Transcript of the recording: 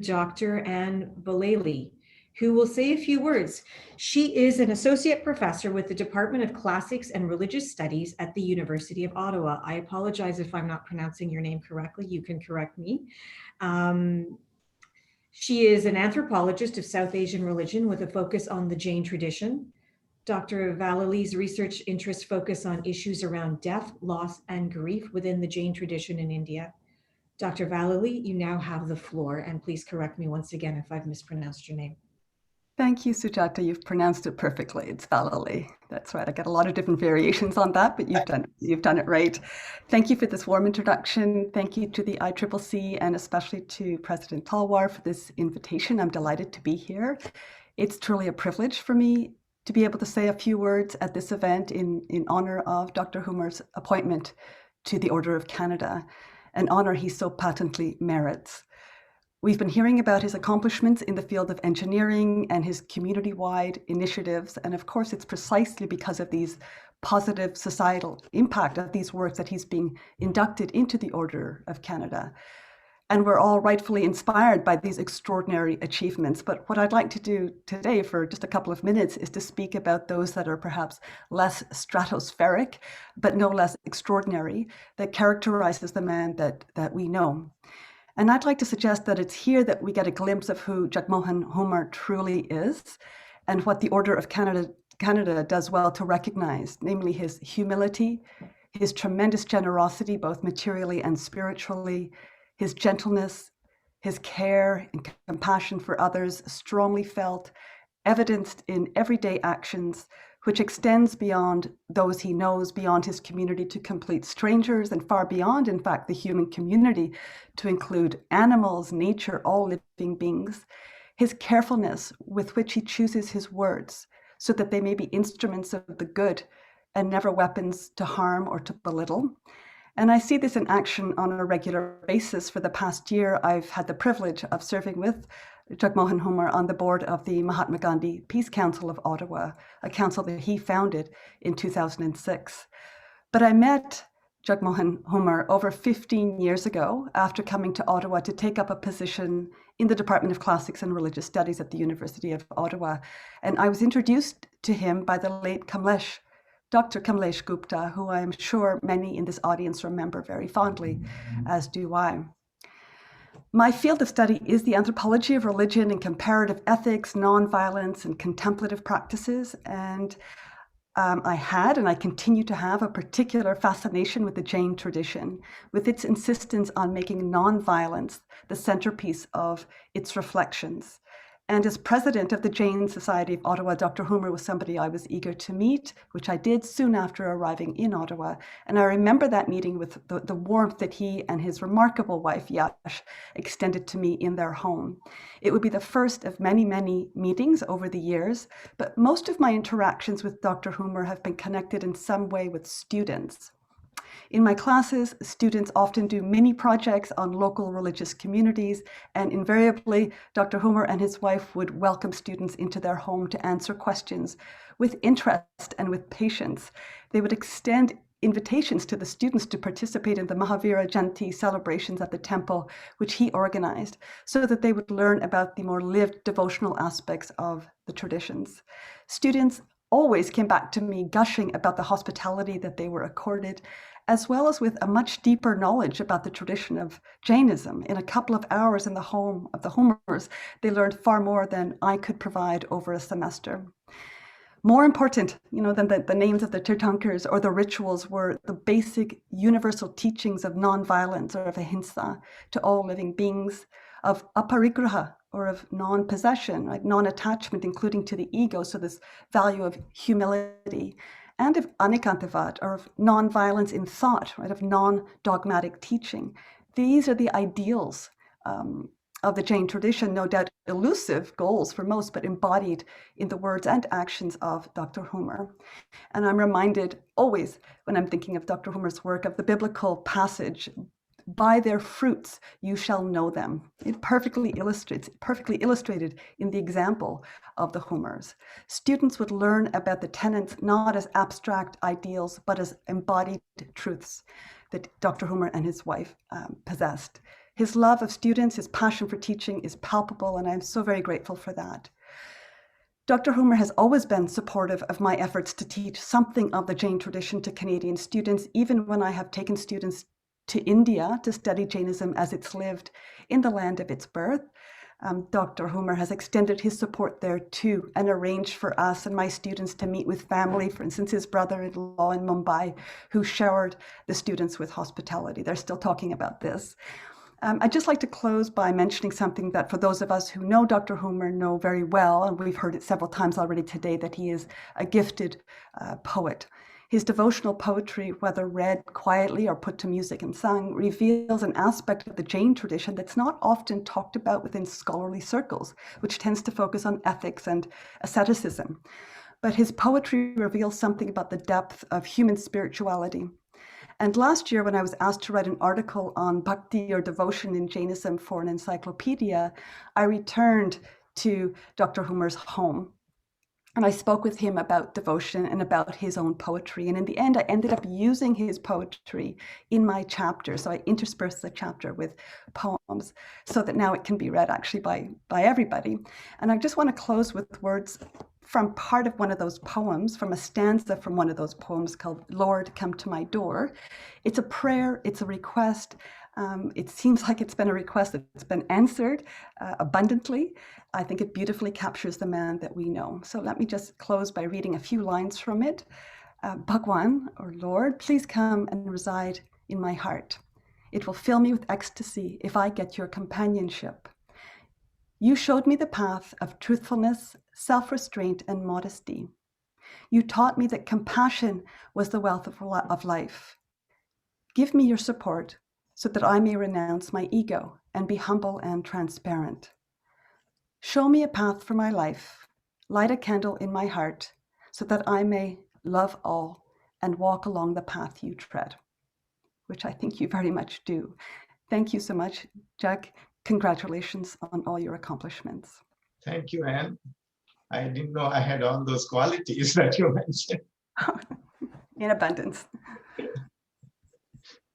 Dr. Anne Vallely, who will say a few words. She is an associate professor with the Department of Classics and Religious Studies at the University of Ottawa. I apologize if I'm not pronouncing your name correctly. You can correct me. She is an anthropologist of South Asian religion with a focus on the Jain tradition. Dr. Vallely's research interests focus on issues around death, loss, and grief within the Jain tradition in India. Dr. Vallely, you now have the floor, and please correct me once again if I've mispronounced your name. Thank you, Sujata. You've pronounced it perfectly. It's Vallely. That's right. I get a lot of different variations on that, but you've done it right. Thank you for this warm introduction. Thank you to the ICCC and especially to President Talwar for this invitation. I'm delighted to be here. It's truly a privilege for me to be able to say a few words at this event in honor of Dr. Humar's appointment to the Order of Canada, an honor he so patently merits. We've been hearing about his accomplishments in the field of engineering and his community-wide initiatives. And of course, it's precisely because of these positive societal impact of these works that he's being inducted into the Order of Canada. And we're all rightfully inspired by these extraordinary achievements. But what I'd like to do today for just a couple of minutes is to speak about those that are perhaps less stratospheric, but no less extraordinary, that characterizes the man that we know. And I'd like to suggest that it's here that we get a glimpse of who Jagmohan Humar truly is and what the Order of Canada does well to recognize, namely his humility, his tremendous generosity, both materially and spiritually, his gentleness, his care and compassion for others, strongly felt, evidenced in everyday actions, which extends beyond those he knows, beyond his community to complete strangers, and far beyond, in fact, the human community to include animals, nature, all living beings. His carefulness with which he chooses his words so that they may be instruments of the good and never weapons to harm or to belittle. And I see this in action on a regular basis. For the past year, I've had the privilege of serving with Jagmohan Humar on the board of the Mahatma Gandhi Peace Council of Ottawa, a council that he founded in 2006. But I met Jagmohan Humar over 15 years ago after coming to Ottawa to take up a position in the Department of Classics and Religious Studies at the University of Ottawa. And I was introduced to him by the late Dr. Kamlesh Gupta, who I am sure many in this audience remember very fondly, as do I. My field of study is the anthropology of religion and comparative ethics, nonviolence, and contemplative practices. And I had and I continue to have a particular fascination with the Jain tradition, with its insistence on making nonviolence the centerpiece of its reflections. And as president of the Jain Society of Ottawa, Dr. Humar was somebody I was eager to meet, which I did soon after arriving in Ottawa. And I remember that meeting with the warmth that he and his remarkable wife, Yash, extended to me in their home. It would be the first of many, many meetings over the years, but most of my interactions with Dr. Humar have been connected in some way with students. In my classes, students often do mini projects on local religious communities, and invariably, Dr. Humar and his wife would welcome students into their home to answer questions with interest and with patience. They would extend invitations to the students to participate in the Mahavira Jayanti celebrations at the temple, which he organized, so that they would learn about the more lived devotional aspects of the traditions. Students always came back to me gushing about the hospitality that they were accorded, as well as with a much deeper knowledge about the tradition of Jainism. In a couple of hours in the home of the Humars, they learned far more than I could provide over a semester. More important, than the names of the Tirthankars or the rituals were the basic universal teachings of nonviolence or of ahimsa to all living beings, of aparigraha or of non-possession, like non-attachment, including to the ego, so this value of humility, and of anikantavad, or of non-violence in thought, right, of non-dogmatic teaching. These are the ideals of the Jain tradition, no doubt elusive goals for most, but embodied in the words and actions of Dr. Humar. And I'm reminded always, when I'm thinking of Dr. Humar's work, of the biblical passage, "By their fruits you shall know them." It perfectly illustrated in the example of the Humars. Students would learn about the tenets not as abstract ideals, but as embodied truths that Dr. Humar and his wife possessed. His love of students, his passion for teaching is palpable, and I'm so very grateful for that. Dr. Humar has always been supportive of my efforts to teach something of the Jain tradition to Canadian students, even when I have taken students to India to study Jainism as it's lived in the land of its birth. Dr. Humar has extended his support there too, and arranged for us and my students to meet with family, for instance, his brother-in-law in Mumbai, who showered the students with hospitality. They're still talking about this. I'd just like to close by mentioning something that for those of us who know Dr. Humar know very well, and we've heard it several times already today, that he is a gifted poet. His devotional poetry, whether read quietly or put to music and sung, reveals an aspect of the Jain tradition that's not often talked about within scholarly circles, which tends to focus on ethics and asceticism. But his poetry reveals something about the depth of human spirituality. And last year, when I was asked to write an article on bhakti or devotion in Jainism for an encyclopedia, I returned to Dr. Humar's home. And I spoke with him about devotion and about his own poetry. And in the end, I ended up using his poetry in my chapter. So I interspersed the chapter with poems so that now it can be read actually by everybody. And I just want to close with words from part of one of those poems, from a stanza from one of those poems called Lord, Come to My Door. It's a prayer, it's a request. It seems like it's been a request that's been answered abundantly. I think it beautifully captures the man that we know. So let me just close by reading a few lines from it. Bhagwan, or Lord, please come and reside in my heart. It will fill me with ecstasy if I get your companionship. You showed me the path of truthfulness, self-restraint, and modesty. You taught me that compassion was the wealth of life. Give me your support so that I may renounce my ego and be humble and transparent. Show me a path for my life, light a candle in my heart so that I may love all and walk along the path you tread, which I think you very much do. Thank you so much, Jack. Congratulations on all your accomplishments. Thank you, Anne. I didn't know I had all those qualities that you mentioned. In abundance.